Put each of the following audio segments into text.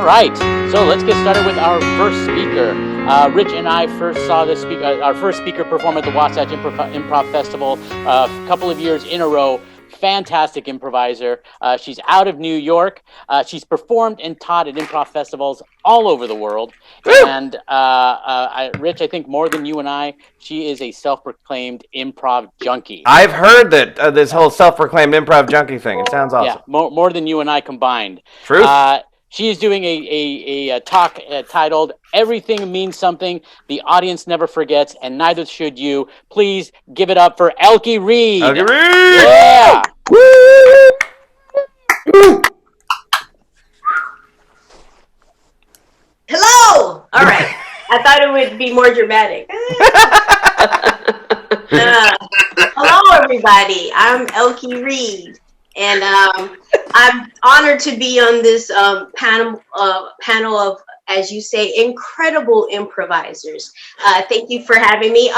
All right, so let's get started with our first speaker. Rich and I first saw this speaker, our first speaker perform at the Wasatch Improv Festival a couple of years in a row. Fantastic improviser. She's out of New York. She's performed and taught at improv festivals all over the world. And Rich, I think more than you and I, she is a self-proclaimed improv junkie. I've heard that this whole self-proclaimed improv junkie thing. It sounds awesome. Yeah, more than you and I combined. Truth. She is doing a talk titled "Everything Means Something. The Audience Never Forgets, and Neither Should You." Please give it up for Elke Reid. Elke Reid! Yeah! Woo! Hello! All right. I thought it would be more dramatic. Hello, everybody. I'm Elke Reid, and I'm honored to be on this panel of, as you say, incredible improvisers. Thank you for having me.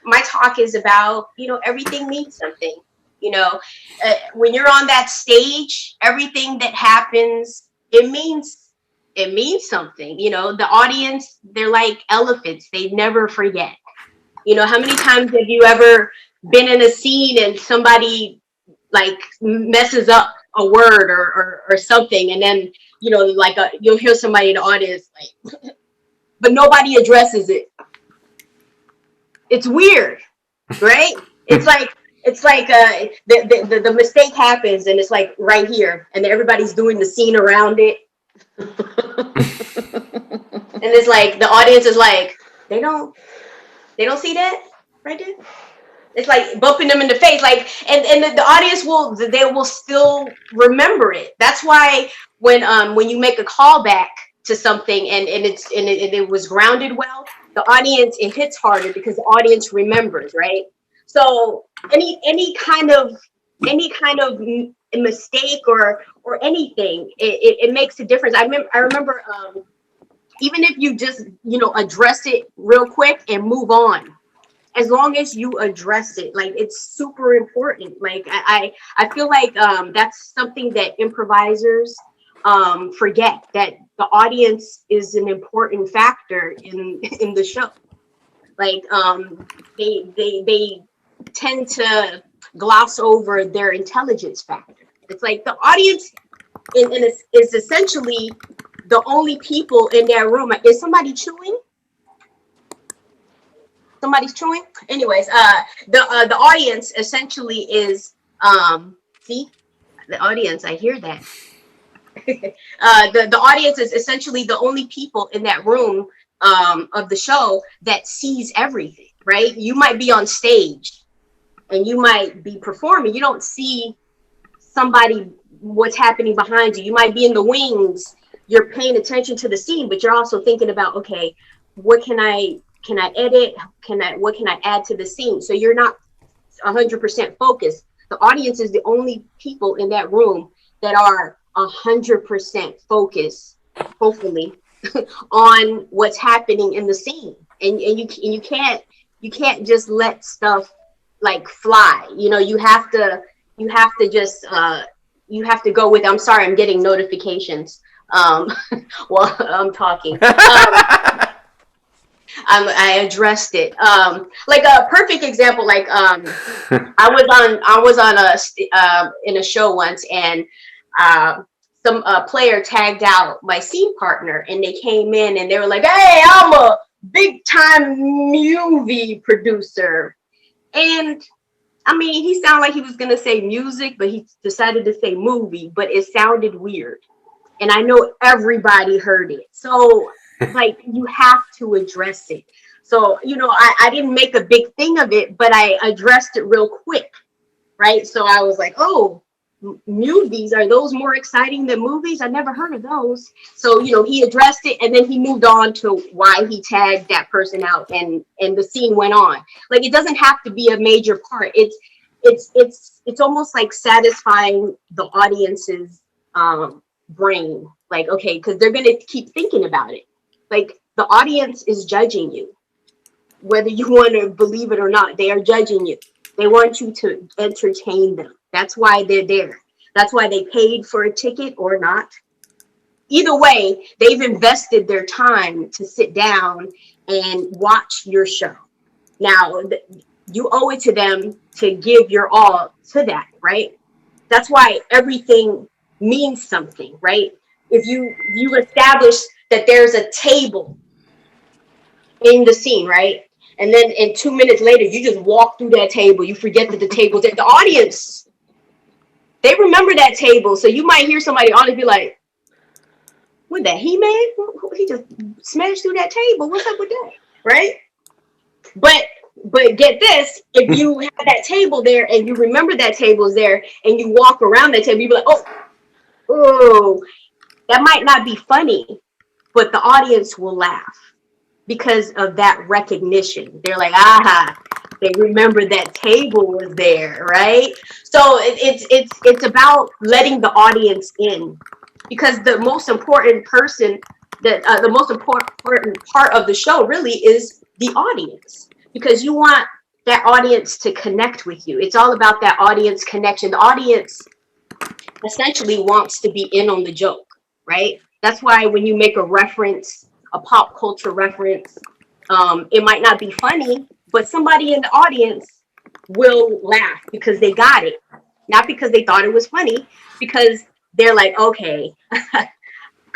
My talk is about, everything means something. When you're on that stage, everything that happens, it means something. The audience, they're like elephants. They never forget. How many times have you ever been in a scene and somebody like messes up a word or something, and then you'll hear somebody in the audience like, but nobody addresses it. It's weird, right? It's like the mistake happens, and it's like right here, and everybody's doing the scene around it. And it's like the audience is like, they don't see that right there. It's like bumping them in the face, like, and the audience will still remember it. That's why when you make a callback to something and it was grounded well, the audience, it hits harder because the audience remembers, right? So any kind of mistake or anything, it makes a difference. I remember even if you just address it real quick and move on, as long as you address it, like, it's super important. Like I feel like that's something that improvisers forget, that the audience is an important factor in the show. Like they tend to gloss over their intelligence factor. It's like the audience is essentially the only people in that room. Is somebody chewing? Somebody's chewing? Anyways, the audience essentially is see, the audience, I hear that. The audience is essentially the only people in that room of the show that sees everything, right? You might be on stage and you might be performing. You don't see what's happening behind you. You might be in the wings. You're paying attention to the scene, but you're also thinking about, okay, what can I edit? What can I add to the scene? So you're not 100% focused. The audience is the only people in that room that are 100% focused, hopefully, on what's happening in the scene. And you can't just let stuff like fly. You have to just you have to go with. I'm sorry, I'm getting notifications while I'm talking. I addressed it. Like a perfect example, like I was on in a show once, and some player tagged out my scene partner, and they came in and they were like, "Hey, I'm a big time movie producer." And I mean, he sounded like he was gonna say music, but he decided to say movie, but it sounded weird. And I know everybody heard it. So like, you have to address it. So, I didn't make a big thing of it, but I addressed it real quick, right? So I was like, oh, movies, are those more exciting than movies? I never heard of those. So, he addressed it, and then he moved on to why he tagged that person out, and the scene went on. Like, it doesn't have to be a major part. It's almost like satisfying the audience's brain. Like, okay, because they're going to keep thinking about it. Like, the audience is judging you, whether you want to believe it or not. They are judging you. They want you to entertain them. That's why they're there. That's why they paid for a ticket or not. either way, they've invested their time to sit down and watch your show. Now, you owe it to them to give your all to that, right? That's why everything means something, right? If you establish that there's a table in the scene, right? And then in 2 minutes later, you just walk through that table. You forget that the table's there. The audience, they remember that table. So you might hear somebody on it be like, what that He-Man? He just smashed through that table. What's up with that? Right? But get this, if you have that table there and you remember that table's there and you walk around that table, you be like, oh, that might not be funny, but the audience will laugh because of that recognition. They're like, aha, they remember that table was there, right? So it's about letting the audience in, because the most important person, the most important part of the show really is the audience, because you want that audience to connect with you. It's all about that audience connection. The audience essentially wants to be in on the joke, right? That's why when you make a reference, a pop culture reference, it might not be funny, but somebody in the audience will laugh because they got it. Not because they thought it was funny, because they're like, okay,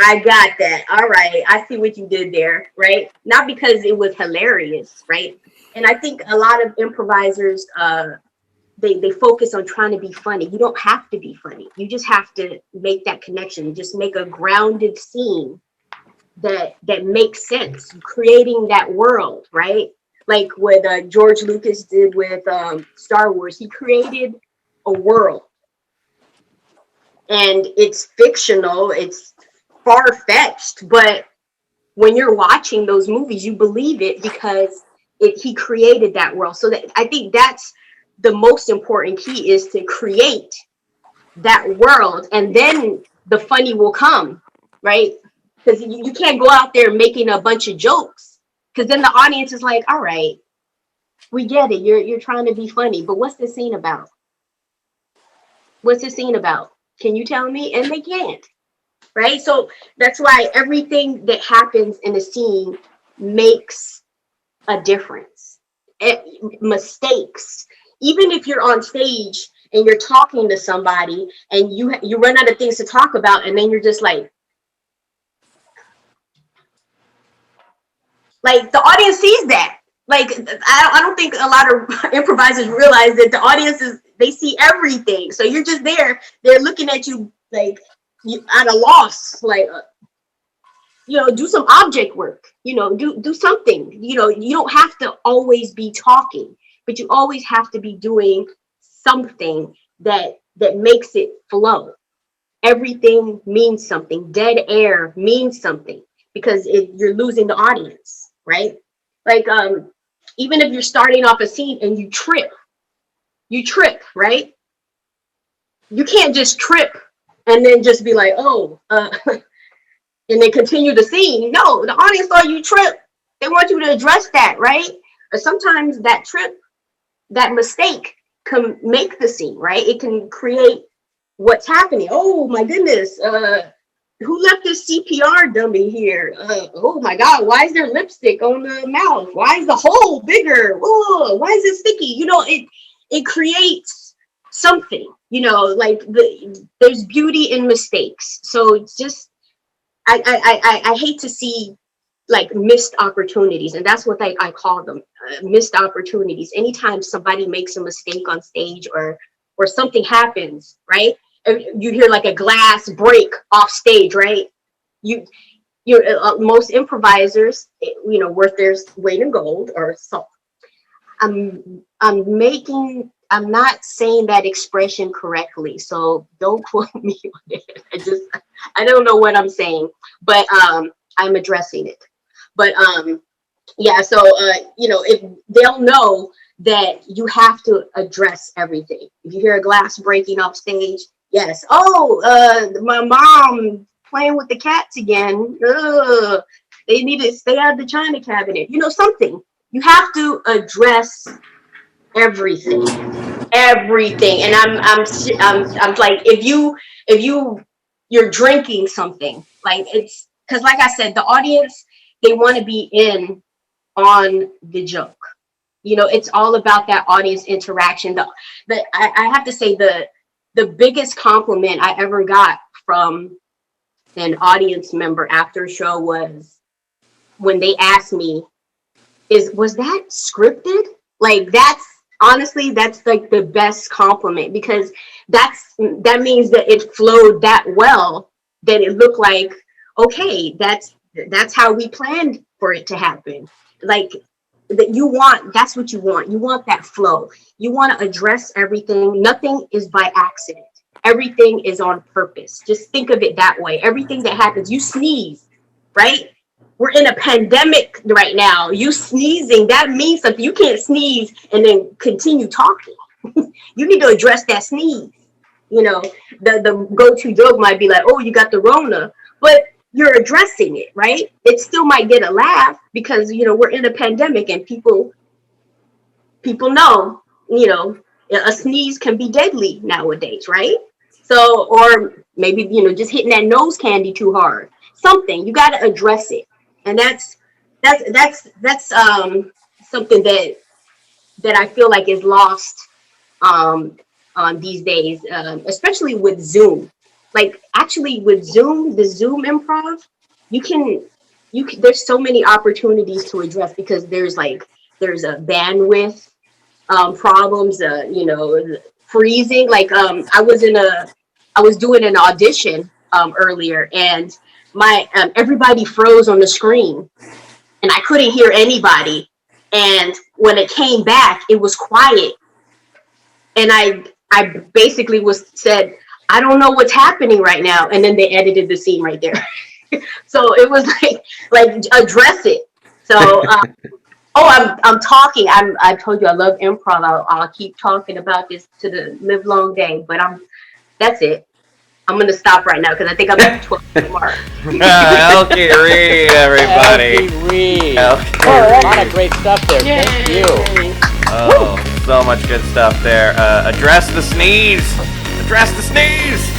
I got that. All right, I see what you did there, right? Not because it was hilarious, right? And I think a lot of improvisers, they focus on trying to be funny. You don't have to be funny. You just have to make that connection. Just make a grounded scene that makes sense, creating that world, right? Like what George Lucas did with Star Wars. He created a world, and it's fictional. It's far-fetched, but when you're watching those movies, you believe it because he created that world. So that, I think that's the most important key, is to create that world, and then the funny will come, right? Because you can't go out there making a bunch of jokes, because then the audience is like, all right, we get it. You're trying to be funny, but what's the scene about? What's the scene about? Can you tell me? And they can't. Right? So that's why everything that happens in a scene makes a difference. Mistakes. Even if you're on stage and you're talking to somebody and you run out of things to talk about, and then you're just like the audience sees that. Like, I don't think a lot of improvisers realize that the audience they see everything. So you're just there. They're looking at you like you at a loss, like, do some object work, do something. You don't have to always be talking, but you always have to be doing something that makes it flow. Everything means something. Dead air means something, because you're losing the audience, right? Like, even if you're starting off a scene and you trip, right? You can't just trip and then just be like, and then continue the scene. No, the audience saw you trip. They want you to address that, right? Or sometimes that trip, that mistake can make the scene, right? It can create what's happening. Oh my goodness, who left this CPR dummy here? Oh my God, why is there lipstick on the mouth? Why is the hole bigger? Oh, why is it sticky? It creates something, like there's beauty in mistakes. So it's just, I hate to see like missed opportunities, and that's what I call them, missed opportunities. Anytime somebody makes a mistake on stage or something happens, right? You hear like a glass break off stage, right? Most improvisers, worth their weight in gold or so. I'm not saying that expression correctly, so don't quote me on it. I don't know what I'm saying, but I'm addressing it. But yeah, so if they'll know that you have to address everything. If you hear a glass breaking off stage, yes. Oh, my mom playing with the cats again. Ugh. They need to stay out of the china cabinet. Something. You have to address everything. And I'm like, if you you're drinking something. Like, it's because, like I said, the audience, they want to be in on the joke. You know, it's all about that audience interaction. I have to say the biggest compliment I ever got from an audience member after a show was when they asked me, was that scripted? Like, that's honestly, that's like the best compliment, because that means that it flowed that well that it looked like, okay, that's how we planned for it to happen. Like, that's what you want. You want that flow. You want to address everything. Nothing is by accident. Everything is on purpose. Just think of it that way. Everything that happens, you sneeze, right? We're in a pandemic right now. You sneezing, that means something. You can't sneeze and then continue talking. You need to address that sneeze. You know, the go-to joke might be like, oh, you got the Rona, but you're addressing it, right? It still might get a laugh because, you know, we're in a pandemic and people know, you know, a sneeze can be deadly nowadays, right? So, or maybe, you know, just hitting that nose candy too hard. Something, you got to address it. And that's something that I feel like is lost on these days, especially with Zoom. Like, actually with Zoom, the Zoom improv, you can there's so many opportunities to address, because there's a bandwidth problems, you know, freezing. Like, I was doing an audition earlier, and my everybody froze on the screen and I couldn't hear anybody. And when it came back, it was quiet. And I basically said, I don't know what's happening right now. And then they edited the scene right there. So it was like address it. So, I'm talking. I told you I love improv. I'll keep talking about this to the live long day, but that's it. I'm going to stop right now because I think I'm at the 12 mark. Elke Reid, everybody. Elke Reid. Elke A lot Reid. of great stuff there. Yay. Thank you. Oh, so much good stuff there. Address the sneeze. Address the sneeze.